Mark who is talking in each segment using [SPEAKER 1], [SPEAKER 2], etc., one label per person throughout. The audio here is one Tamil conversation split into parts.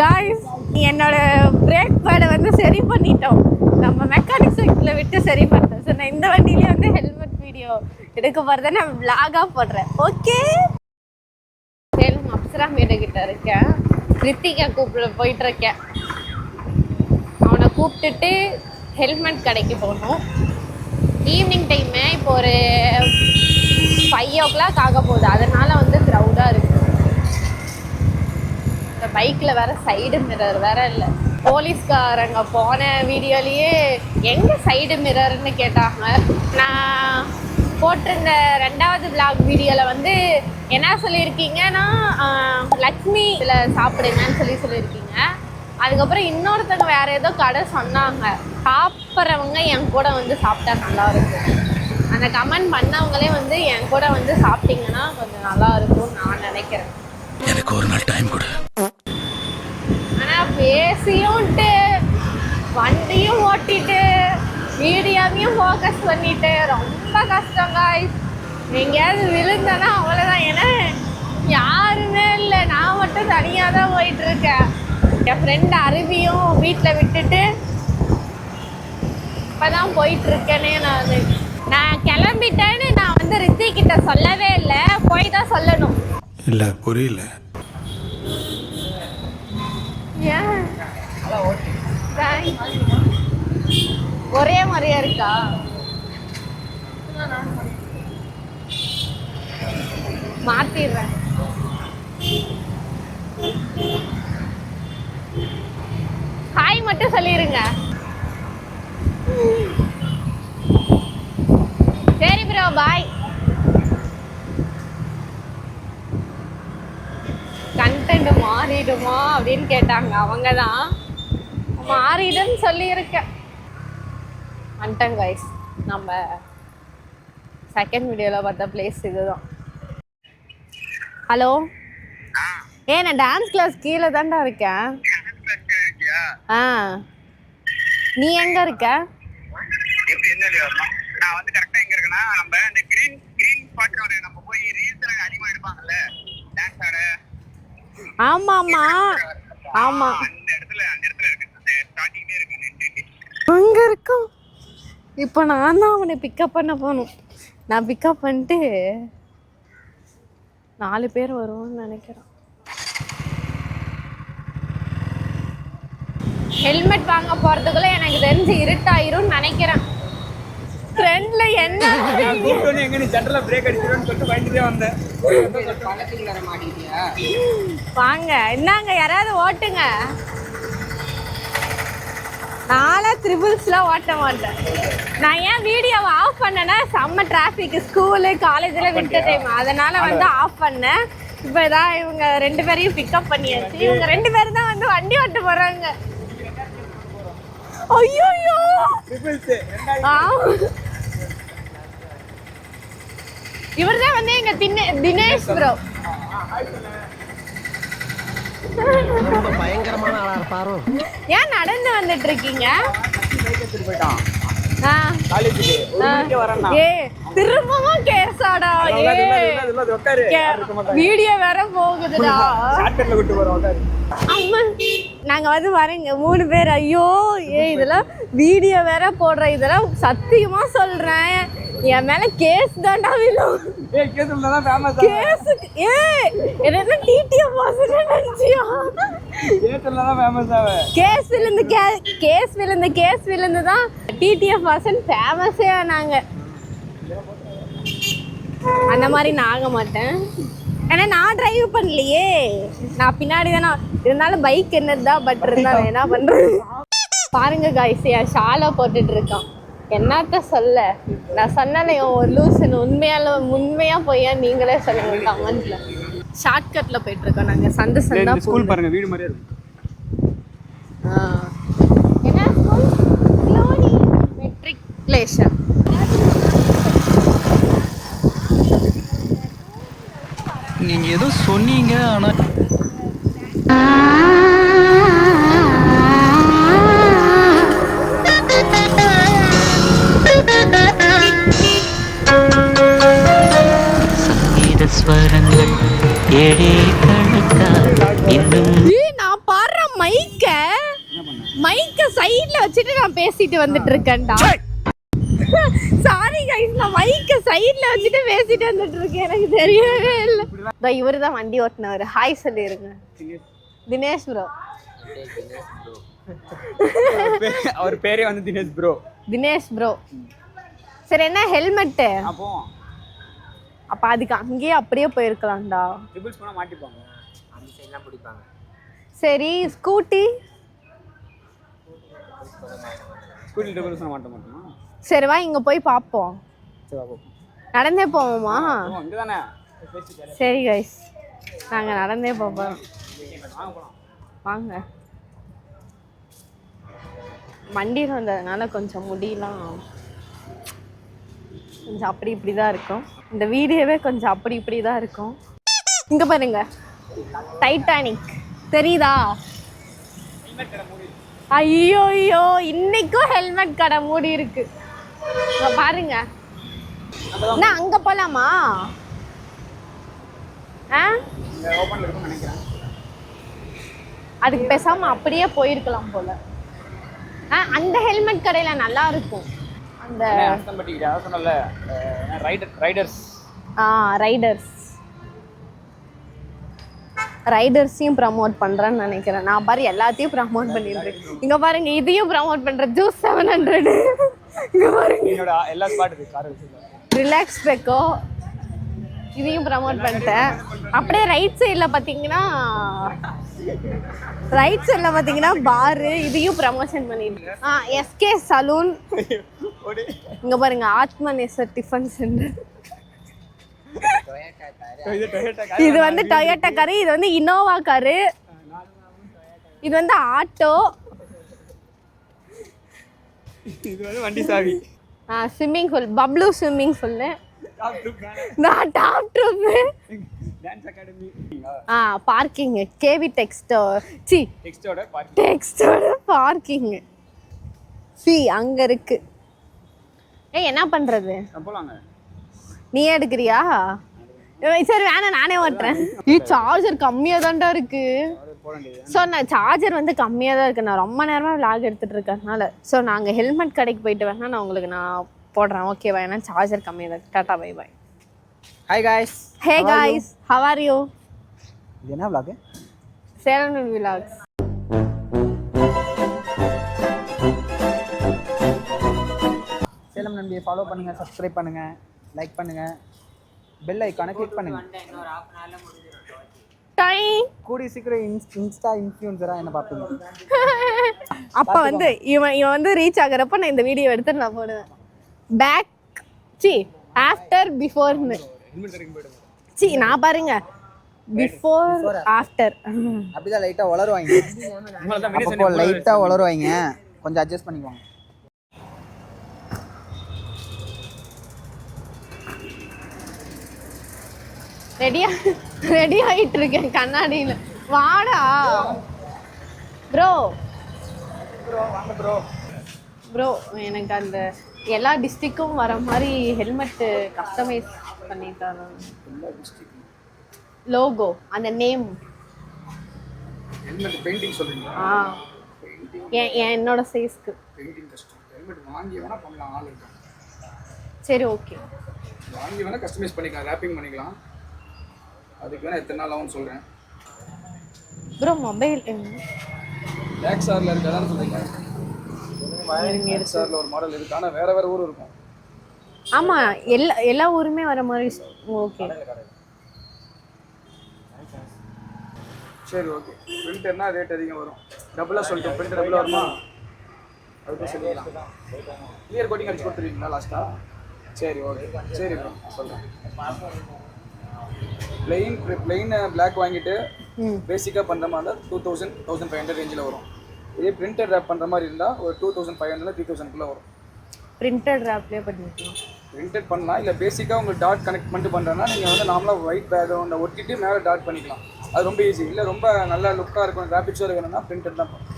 [SPEAKER 1] காய்ஸ் என்னோட பிரேக் பேடை வந்து சரி பண்ணிட்டோம். நம்ம மெக்கானிக் சைக்கிளில் விட்டு சரி பண்ணிட்டோம். ஸோ நான் இந்த வண்டியிலே வந்து ஹெல்மெட் வீடியோ எடுக்க போகிறத நான் விளாகாக போடுறேன். ஓகே, சேலம் அப்சரா மேடகிட்ட இருக்கேன். ரித்திகா கூப்பிட போயிட்டுருக்கேன். அவனை கூப்பிட்டுட்டு ஹெல்மெட் கடைக்கு போகணும். ஈவினிங் டைமு இப்போ ஒரு 5 o'clock ஆக போகுது. அதனால் வந்து க்ரௌடாக இருக்குது. இந்த பைக்கில் வேறு சைடு மிரர் வேறு இல்லை. போலீஸ்காரங்க போன வீடியோலேயே எங்கே சைடு மிரர்னு கேட்டாங்க. நான் போட்டிருந்த 2வது vlog வீடியோவில் வந்து என்ன சொல்லியிருக்கீங்கன்னா லக்ஷ்மி இதில் சாப்பிடுங்கன்னு சொல்லியிருக்கீங்க. அதுக்கப்புறம் இன்னொருத்தவங்க வேறு ஏதோ கடை சொன்னாங்க. சாப்பிட்றவங்க என் கூட வந்து சாப்பிட்டா நல்லாயிருக்கும். அந்த கமெண்ட் பண்ணவங்களே வந்து என் கூட வந்து சாப்பிட்டீங்கன்னா கொஞ்சம் நல்லா இருக்கும்னு நான் நினைக்கிறேன்.
[SPEAKER 2] எனக்கு ஒரு நாள் டைம் கொடு.
[SPEAKER 1] ஆனால் பேசியும்ட்டு வண்டியும் ஓட்டிட்டு வீடியோவையும் ஃபோக்கஸ் பண்ணிட்டு ரொம்ப கஷ்டம் காய்ஸ். எங்கேயாவது விழுந்தேன்னா அவ்வளோதான். ஏன்னா யாருமே இல்லை, நான் மட்டும் தனியாக தான் போயிட்டுருக்கேன். என் ஃப்ரெண்டு அருவியும் வீட்டில் விட்டுட்டு இப்போ தான் போயிட்டுருக்கேனே. நான் கிளம்பிட்டேன்னு நான் வந்து ரித்திகிட்ட சொல்லவே இல்லை, போய் தான் சொல்லணும்.
[SPEAKER 2] இல்லை புரியல.
[SPEAKER 1] ஏன் ஒரே மாதிரியா இருக்கா? மாத்திடுறேன். ஹாய் மட்டும் சொல்லிருங்க. சரி ப்ரோ, பாய். கண்டென்ட் மாறிடுமா அப்படின்னு கேட்டாங்க. அவங்க தான் மாறிடுன்னு சொல்லியிருக்கேன். வந்துட்டேன் கைஸ். நம்ம செகண்ட் வீடியோவில் பார்த்த பிளேஸ் இதுதான். ஹலோ, நான் டான்ஸ் கிளாஸ் கீழே தான்டா இருக்கேன். ஆ, நீ எங்க இருக்க?
[SPEAKER 3] நான் வந்து கரெக்டா எங்க இருக்கேன்னா, நம்ம அந்த கிரீன் ஸ்பாட் நம்ம போய் ரீல்ஸ்ல அதிகமா எடுப்பாங்கல்ல டான்ஸ் ஆட.
[SPEAKER 1] ஆமா ஆமா ஆமா,
[SPEAKER 3] அந்த இடத்துல இருக்கு. அந்த ஸ்டார்டிங்ல இருக்கு.
[SPEAKER 1] அங்க இருக்கும். இப்போ நான் தான் அவனை பிக்கப் பண்ண போகணும். நான் பிக்கப் பண்ணிட்டு 4 பேர் வருவோம்னு நினைக்கிறேன். ஹெல்மெட் வாங்க போறதுக்குள்ள எனக்கு தெரிஞ்சு இருட்டாயிரும்னு நினைக்கிறேன். ஃப்ரெண்ட்ல என்ன
[SPEAKER 3] எங்க நீ ஜெனரலா பிரேக் அடிச்சிரோன்னு சொல்லிட்டு பயந்துட்டே வந்தேன்.
[SPEAKER 1] வாங்க, என்னங்க யாராவது ஓட்டுங்க. நாளா த்ரிபிள்ஸ்லாம் ஓட்ட மாட்டேன். நான் ஏன் வீடியோவை ஆஃப் பண்ணேன்னா செம்ம டிராஃபிக், ஸ்கூலு காலேஜில் விட்ட டைம், அதனால வந்து ஆஃப் பண்ணேன். இப்போ இதான் இவங்க 2 பேரையும் பிக்கப் பண்ணியாச்சு. இவங்க 2 பேரும் தான் வந்து வண்டி ஓட்ட போறாங்க. ஐயோ இவர் தான் வந்து எங்க தினேஷ் ப்ரோ.
[SPEAKER 4] பயங்கரமான ஆளா இருப்பாரோ.
[SPEAKER 1] ஏன் நடந்து வந்துட்டு இருக்கீங்க? திரும்பவும் கேஸாடா? வீடியோ வேற போகுதுடா. நாங்க வந்து வரீங்க 3 பேர். ஐயோ இதெல்லாம் வீடியோ வேற போடுற. இதெல்லாம் சத்தியமா சொல்றேன், என் மேல கேஸ் தான்டா விழும். என்ன டிடிஎஃப் வாசனை நினைச்சியா? கேஸ் விழுந்து தான் டிடிஎஃப் வாசன் ஃபேமஸே ஆனாங்க. அந்த மாதிரி நான் ஆக மாட்டேன். ஏன்னா நான் டிரைவ் பண்ணலையே, நான் பின்னாடி தானே இருந்தாலும் பைக் என்னதுதான். பட் இருந்தா என்ன பண்றது பாருங்க காய்ஸ். என் ஷாலை போட்டுட்டு இருக்கான். என்னத்த சொல்ல, நான் சொன்னேன் ஒரு லூசுன்னு. உண்மையா போய் நீங்களே சொல்லுங்க கமெண்ட்ல. ஷார்ட்கட்ல போயிட்டு இருக்கோம் நாங்க. சண்டா
[SPEAKER 3] ஸ்கூல் பாருங்க, வீடு மாதிரியே இருக்கு.
[SPEAKER 1] என்ன ஸ்கூல்? க்ளோனி மெட்ரிகுலேஷன்.
[SPEAKER 2] நீங்க ஏதோ சொன்னீங்க, ஆனா
[SPEAKER 4] ஸ்வரங்கள் ஏழே கணக்கா இன்னும்
[SPEAKER 1] நான் பாடுற சைடுல வச்சுட்டு நான் பேசிட்டு வந்துட்டு இருக்கேன்டா. சாரி கைஸ், நான் மைக்க சைடுல வச்சுட்டு பேசிட்டு வந்துட்டு இருக்கேன். எனக்கு தெரியவே இல்லை. இவரு தான் வண்டி ஓட்டுனவர். ஹாய் சொல்லிருங்க. தினேஷ் ப்ரோ.
[SPEAKER 4] அவர் பேரே வந்து தினேஷ் ப்ரோ.
[SPEAKER 1] தினேஷ் ப்ரோ. சரி, என்ன ஹெல்மெட்? அப்ப அதுக்கு அங்கேயே அப்படியே போயிருக்கலாம்டா.
[SPEAKER 4] ட்ரிபிள்ஸ் போனா மாட்டிப்பாங்க, அந்த சைடுலாம் பிடிப்பாங்க.
[SPEAKER 1] சரி, ஸ்கூட்டி
[SPEAKER 4] ட்ரிபிள்ஸ் போனா மாட்ட மாட்டோமா?
[SPEAKER 1] சரி வா, இங்க போய் பாப்போம்.
[SPEAKER 4] சரி வா போவோம்.
[SPEAKER 1] நடந்தே போவோமா?
[SPEAKER 4] இங்க தானே.
[SPEAKER 1] சரி கைஸ், நாங்க நடந்தே போறோம். வாங்க. வண்டியில் வந்ததுனால கொஞ்சம் முடியலாம் கொஞ்சம் அப்படி இப்படி தான் இருக்கும். இந்த வீடியோவே கொஞ்சம் அப்படி இப்படி தான் இருக்கும். இங்க பாருங்க, டைட்டானிக் தெரியுதா? ஐயோ ஐயோ, இன்னைக்கும் ஹெல்மெட் கடை மூடி இருக்கு. பாருங்க, என்ன அங்க போலாமா? அதுக்கு பேசாம அப்படியே போயிருக்கலாம் போல. அந்த ஹெல்மெட் கடையில நல்லா இருக்கும். அந்த ரைடர்ஸையும் ப்ரமோட் பண்றேன்னு நினைக்கிறேன். நான் பாரு எல்லாத்தையும் ப்ரமோட் பண்ணிட்டு இருக்கேன். இங்க பாருங்க, இதையும் ப்ரமோட் பண்றேன். ஜூஸ் 700. இங்க பாருங்க,
[SPEAKER 4] எல்லா ஸ்பாட் இருக்கு. கார்
[SPEAKER 1] ரிலாக்ஸ் பெக்கோ, இதையும் ப்ரமோட் பண்ணிட்டேன். அப்படியே ரைட் சைடில் பார்த்தீங்கன்னா பாரு, இதையும் ப்ரமோஷன் பண்ணிட்டு. SK salon. இங்க பாருங்க, ஆத்மநேசர் டிஃபன் சென்டர். இது வந்து டொயோட்டா காரு, இது வந்து இனோவா காரு, இது வந்து ஆட்டோ,
[SPEAKER 4] இது வந்து வண்டி சாவி.
[SPEAKER 1] ஸ்விம்மிங் பூல், பப்ளூ ஸ்விம்மிங் பூல், நான் டாப் ட்ரூப்,
[SPEAKER 4] டான்ஸ் அகாடமி,
[SPEAKER 1] பார்க்கிங், கேவி டெக்ஸ்டோட பார்க்கிங். சி அங்க இருக்கு. என்ன பண்றது?
[SPEAKER 4] போலாங்க.
[SPEAKER 1] நீ எடுக்கிறியா? சரி வேணாம், நானே ஓட்டுறேன். சார்ஜர் கம்மியா தான்டா இருக்கு. ஸோ நான் சார்ஜர் வந்து கம்மியாக தான் இருக்கு. நான் ரொம்ப நேரமாக விளாக் எடுத்துட்டு இருக்கறதுனால. ஸோ நாங்கள் ஹெல்மெட் கடைக்கு போயிட்டு வேணா நான் உங்களுக்கு நான் போடுறேன், ஓகேவா? ஏன்னா சார்ஜர் கம்மியாக தான். Tata, bye bye.
[SPEAKER 4] Hi guys.
[SPEAKER 1] Hey guys, how are you?
[SPEAKER 4] இது என்ன vlog?
[SPEAKER 1] சேலம் விலாக்ஸ்.
[SPEAKER 4] சேலம் நம்பியை ஃபாலோ பண்ணுங்க, சப்ஸ்கிரைப் பண்ணுங்க, லைக் பண்ணுங்க, பெல் ஐகானை கிளிக் பண்ணுங்க. கூடி சீக்கிரம் இன்ஸ்டா இன்ஃப்ளூயன்சரா என்ன பார்ப்பீங்க.
[SPEAKER 1] அப்போ வந்து இவன் வந்து ரீச் ஆகுறப்ப நான் இந்த வீடியோ எடுத்து நான் போடுவேன். பேக் ஆஃப்டர் பிஃபோர்னு. நான் பாருங்க, பிஃபோர் ஆஃப்டர்
[SPEAKER 4] அப்படிதான் லைட்டா உளருவாங்க. அப்போ லைட்டா உளருவாங்க, கொஞ்சம் அட்ஜஸ்ட் பண்ணிக்குவாங்க.
[SPEAKER 1] ரெடி ஆயிட்டு இருக்கேன் கண்ணாடியில். வாடா ப்ரோ. ப்ரோ, எனக்கு அந்த எல்லா டிஸ்ட்ரிக்டும் வர மாதிரி ஹெல்மெட்டு கஸ்டமைஸ் பண்ணி தரேன். லோகோ, அந்த நேம்.
[SPEAKER 3] ஹெல்மெட் பெயிண்டிங் சொல்றீங்களா?
[SPEAKER 1] என்னோட சைஸ்க்கு
[SPEAKER 3] பெயிண்டிங் கஸ்டம். ஹெல்மெட் வாங்கி வேணா பண்ணலாம், ஆள் இருக்கு.
[SPEAKER 1] சரி, ஓகே.
[SPEAKER 3] வாங்கி வேணா கஸ்டமைஸ் பண்ணிக்கலாம், ரேப்பிங் பண்ணிக்கலாம். அதுக்கு வேணா எத்தனை நாள் ஆகும்னு சொல்கிறேன்.
[SPEAKER 1] ப்ரோ மொபைல்
[SPEAKER 3] லேக்ஸாரில் இருக்காதான்னு சொல்கிறீங்க? லேக்ஸாரில் ஒரு மாடல் இருக்குது, ஆனால் வேறு வேறு ஊர் இருக்கும்.
[SPEAKER 1] ஆமாம், எல்லா ஊருமே வர மாதிரி. ஓகே
[SPEAKER 3] சரி, ஓகே. பிரிண்டர்னா ரேட் அதிகம் வரும். டபுளாக சொல்லிட்டோம். பிரிண்டர் டபுளாக வருமா? அதுக்கு சொல்லிக்கலாம். கிளியர் கோட்டிங் அடிச்சு கொடுத்துருவீங்களா லாஸ்ட்டாக? சரி, ஓகே. சரி ப்ரோ, சொல்கிறேன். பிளெயின் பிளாக் வாங்கிட்டு பேசிக்காக பண்ணுற மாதிரி இருந்தால் 2000 1500 ரேஞ்சில் வரும். இதே பிரிண்டட் ரேப் பண்ணுற மாதிரி இருந்தால் ஒரு 2500 3000 வரும்.
[SPEAKER 1] பிரிண்டட் ரேப்லேயே பண்ணிக்கலாம்.
[SPEAKER 3] பிரிண்டட் பண்ணலாம், இல்லை பேசிக்காக உங்களுக்கு டாட் கனெக்ட் பண்ணிட்டு பண்ணுறேன்னா நீங்கள் வந்து நார்மலாக ஒயிட் பேக்ரவுண்டை ஒட்டிட்டு மேலே டாட் பண்ணிக்கலாம். அது ரொம்ப ஈஸி. இல்லை ரொம்ப நல்ல லுக்காக இருக்கும், கிராஃபிக்ஸாக இருக்கணும்னா பிரிண்டட் தான் பண்ணும்.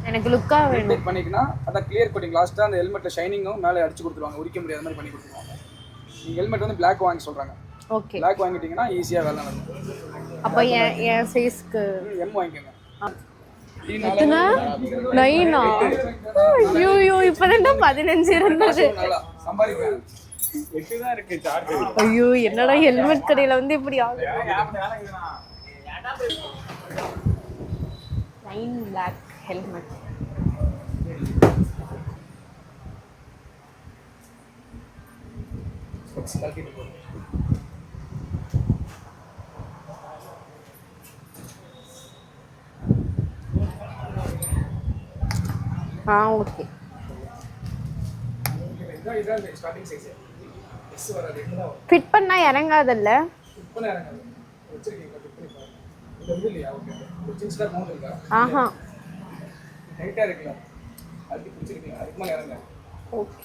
[SPEAKER 1] எனக்கு லுக்காக வேணும்
[SPEAKER 3] பண்ணிக்கலாம். அதான் கிளியர் கோட்டிங் லாஸ்ட்டாக அந்த ஹெல்மெட்டில் ஷைனிங்கும் மேலே அடிச்சு கொடுத்துருவாங்க, உரிக்க முடியாத மாதிரி பண்ணி கொடுத்துருவாங்க. நீங்கள் ஹெல்மெட் வந்து பிளாக் வாங்கி சொல்கிறாங்க.
[SPEAKER 1] ஓகே,
[SPEAKER 3] பிளாக் வாங்கிட்டீங்கன்னா ஈஸியாக வேலை நடக்கும்.
[SPEAKER 1] அப்போ என் சைஸ்க்கு
[SPEAKER 3] எம் வாங்கிக்கோங்க.
[SPEAKER 1] எத்தனை 9ஆ? ஐயோ இப்பதான்டா 15 இருந்தது.
[SPEAKER 3] சம்பாதிப்பேன் 8 தான் இருக்கு சார்ஜ்.
[SPEAKER 1] ஐயோ என்னடா ஹெல்மெட் கடையில வந்து இப்படி ஆகுது. 9 black helmet. ஓகே.
[SPEAKER 3] ஸ்டார்டிங் சைஸ் எஸ் வராது.
[SPEAKER 1] ஃபிட் பண்ணா இறங்காதல்ல?
[SPEAKER 3] ஃபிட் பண்ண இறங்காது. வச்சிருக்கீங்க ஃபிட் பண்ணி பாருங்க. இது இல்லையா? ஓகே. ஒரு சின்ன ஸ்டார் மவுண்ட் இருக்கா?
[SPEAKER 1] ஆஹா.
[SPEAKER 3] டைட்டா இருக்குல. அதுக்கு பிடிச்சிருக்கீங்க. அதுக்கு மேல இறங்காது.
[SPEAKER 1] ஓகே.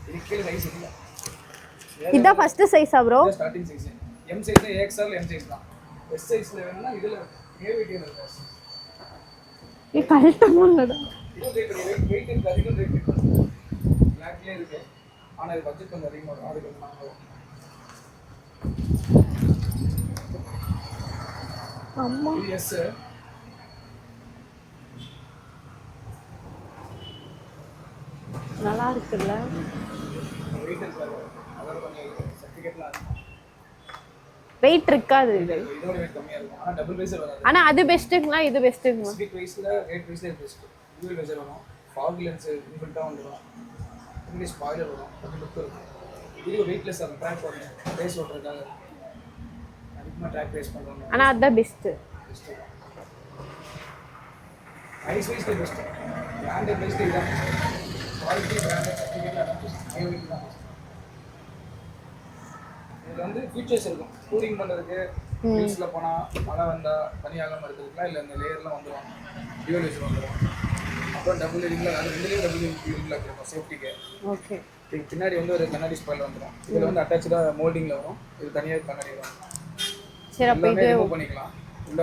[SPEAKER 3] இது கீழ சைஸ் இல்ல.
[SPEAKER 1] இதான் ஃபர்ஸ்ட் சைஸா ப்ரோ?
[SPEAKER 3] Starting size. எம் சைஸ்ல XL எம் சைஸ் தான். எஸ் சைஸ்ல வேணும்னா இதுல ஏவிடி இருக்கு.
[SPEAKER 1] இது கரெக்டானடா.
[SPEAKER 3] இது வெயிட் இருக்கு. அதிகம் ரேட் இருக்கு. பிளாக்ல இருக்கு. ஆனா இது பட்ஜெட் கொஞ்சம் அதிகமா இருக்கும். அது கொஞ்சம் வாங்குவோம்.
[SPEAKER 1] அம்மா
[SPEAKER 3] எஸ்
[SPEAKER 1] நல்லா இருக்குல்ல?
[SPEAKER 3] வெயிட் இருக்கு. அதோட கொஞ்சம் சர்டிபிகேட்ல
[SPEAKER 1] வெயிட் இருக்காது இது.
[SPEAKER 3] இதோட வெயிட் கம்மியா இருக்கும். ஆனா டபுள் வைசர் வராது.
[SPEAKER 1] ஆனா அது பெஸ்ட்டுங்களா இது பெஸ்ட்டுங்களா?
[SPEAKER 3] ஸ்பீட் வைஸ்ல ரேட் வைஸ்ல பெஸ்ட். டூல் வைசர் வரும். ஃபாக் லென்ஸ் இன்பில்ட்டா வந்துரும். இங்கிலீஷ் ஸ்பாயிலர் வரும். கொஞ்சம் லுக் இருக்கும். இது வெயிட்லெஸ் ஆகும். ட்ராக் பண்ணுங்க. ரேஸ் ஓட்டுறதுக்காக அதிகமாக ட்ராக் ரேஸ் பண்ணுவாங்க.
[SPEAKER 1] ஆனா அதான் பெஸ்ட்.
[SPEAKER 3] ஐஸ் வைஸ்ல பெஸ்ட். பிராண்டட் பெஸ்ட் இதான். குவாலிட்டி பிராண்டட் சர்டிஃபிகேட் அதான் பெஸ்ட். ஐஓடி தான் பெஸ்ட். இது வந்து ஃபீச்சர்ஸ் இருக்கும். டூரிங் பண்ணுறதுக்கு ஹில்ஸில் போனால் மழை வந்தால் பனியாகாமல் இருக்கிறதுக்குலாம் இல்லை இந்த லேயர்லாம் வந்துடுவாங்க. டியூல் வைசர் வந்துடும். அப்புறம் டபுள் லிங்கில் அது ரெண்டுலேயும் டபுள் லிங்கில் இருக்கும் சேஃப்டிக்கு.
[SPEAKER 1] ஓகே.
[SPEAKER 3] இதுக்கு பின்னாடி வந்து ஒரு கண்ணாடி ஸ்பாயில் வந்துடும். இதில் வந்து அட்டாச்சாக மோல்டிங்கில் வரும். இது தனியாக கண்ணாடி வரும்.
[SPEAKER 1] சரி அப்போ இது
[SPEAKER 3] ரிமூவ் பண்ணிக்கலாம். உள்ள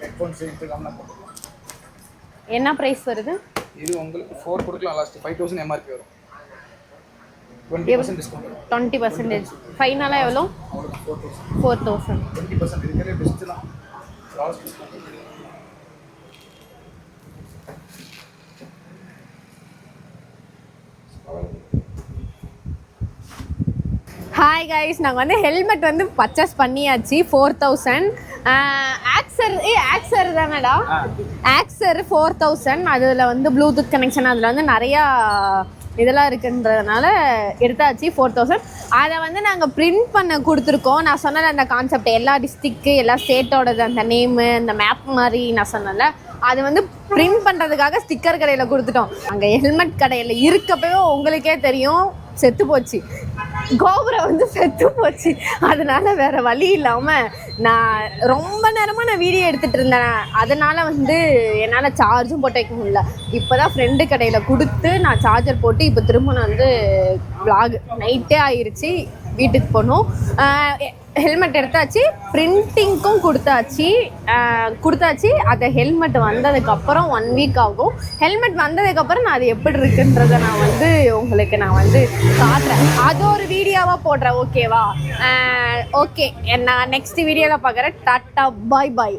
[SPEAKER 3] ஹெட்ஃபோன்ஸ் இன்டர்காம்லாம் போட்டுக்கலாம்.
[SPEAKER 1] என்ன பிரைஸ் வருது?
[SPEAKER 3] இது உங்களுக்கு 4 கொடுக்கலாம். லாஸ்ட் 5000 MRP வரும். 20% டிஸ்கவுண்ட் வரும்.
[SPEAKER 1] 20% ஃபைனலா எவ்வளோ?
[SPEAKER 3] அவ்வளோதான் 4000.
[SPEAKER 1] 4000.
[SPEAKER 3] 20% இருக்கிற பெஸ்ட் தான். Last discount.
[SPEAKER 1] ஹாய் கைஸ், நாங்கள் வந்து ஹெல்மெட் வந்து பர்ச்சேஸ் பண்ணியாச்சு 4000. ஆக்சர் தானடா? ஆக்சர் 4000. அதில் வந்து ப்ளூடூத் கனெக்ஷன் அதில் வந்து நிறையா இதெல்லாம் இருக்குன்றதுனால எடுத்தாச்சு 4000. அதை வந்து நாங்கள் பிரிண்ட் பண்ண கொடுத்துருக்கோம். நான் சொன்னல அந்த கான்செப்ட் எல்லா டிஸ்ட்ரிக்கு எல்லா ஸ்டேட்டோடது அந்த நேமு அந்த மேப் மாதிரி நான் சொன்னல அது வந்து பிரிண்ட் பண்ணுறதுக்காக ஸ்டிக்கர் கடையில் கொடுத்துட்டோம். அங்கே ஹெல்மெட் கடையில் இருக்கப்பவே உங்களுக்கே தெரியும் செத்து போச்சு. கோபுரம் வந்து செத்து போச்சு. அதனால வேற வழி இல்லாமல் நான் ரொம்ப நேரமாக நான் வீடியோ எடுத்துகிட்டு இருந்தேன். அதனால் வந்து என்னால் சார்ஜும் போட்டு வைக்க முடியல. இப்போ தான் ஃப்ரெண்டு கடையில் கொடுத்து நான் சார்ஜர் போட்டு இப்போ திரும்ப நான் வந்து vlog நைட்டே ஆயிடுச்சு. வீட்டுக்கு போகணும். ஹெல்மெட் எடுத்தாச்சு, பிரிண்டிங்க்கும் கொடுத்தாச்சு. அந்த ஹெல்மெட் வந்ததுக்கப்புறம் 1 வீக் ஆகும். ஹெல்மெட் வந்ததுக்கப்புறம் நான் அது எப்படி இருக்குன்றதை நான் வந்து உங்களுக்கு நான் வந்து காட்டுறேன். அது ஒரு வீடியோவாக போடுறேன். ஓகேவா? ஓகே, நான் நெக்ஸ்ட் வீடியோவில் பார்க்குறேன். டாட்டா பாய் பாய்.